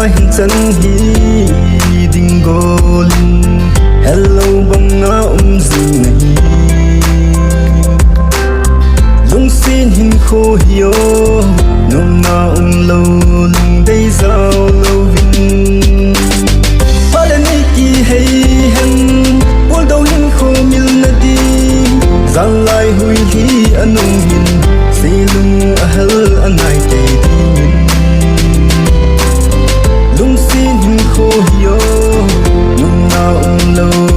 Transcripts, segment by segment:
hin chân hi ding golin hello banga gì này lung xin hin khô hiyo nông na lâu lung đây giao lâu vinh palani ki hay hen ul đâu hin khô mil na đi giang lai hui hi anung hin si lung ahal anai te din lung xin hin khô hiyo nông na lâu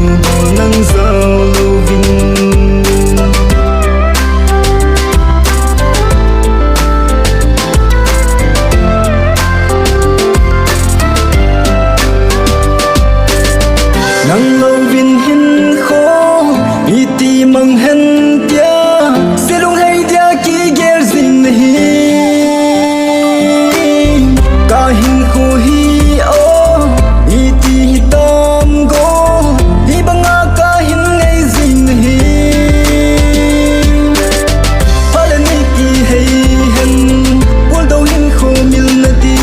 nang giao lâu vinh nang lâu vin hin khô mi ti mang hen tia se lung hay dia ki ger zing nahi ka hin khô hi o mi ti tam go hi banga ka hin ngai zing nahi palani ki hay hen ul do hin khô mil na di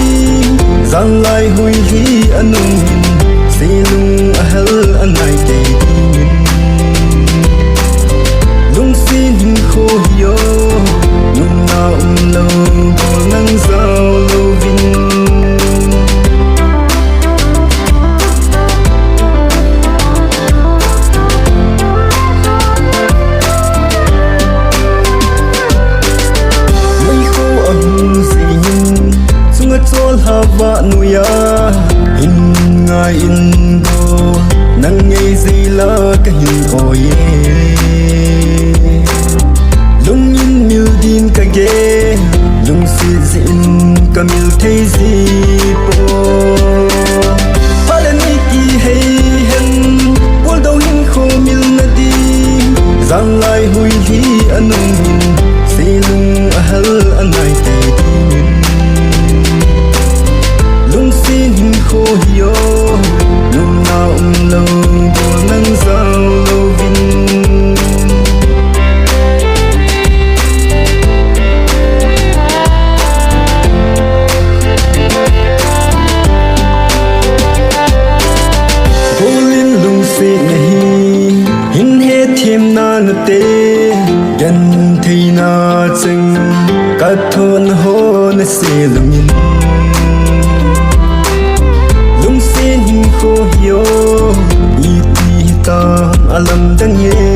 zang lai hui hi anung hin si lung ahal anai te din lung xin hin khô hiyo nung na lâu nang giao lâu vinh mấy khô âm gì nhìn sung at sol hava nuya in ngai in go nang ngei zila ka hin oye lung in mil din ka ge lung si zin ka mil thei zi po palani ki hey hen ul do hin kho mil na di zang lai hui hi anung hin si lung ahal anai te din lung xin hin khô hiyo nung na lâu nang giao lâu vinh golin lung si nahi hin he thiam na na te gan thei na cheng ka thon ho na se lungin lung xin hin khô hiyo i ti tam alam dang ye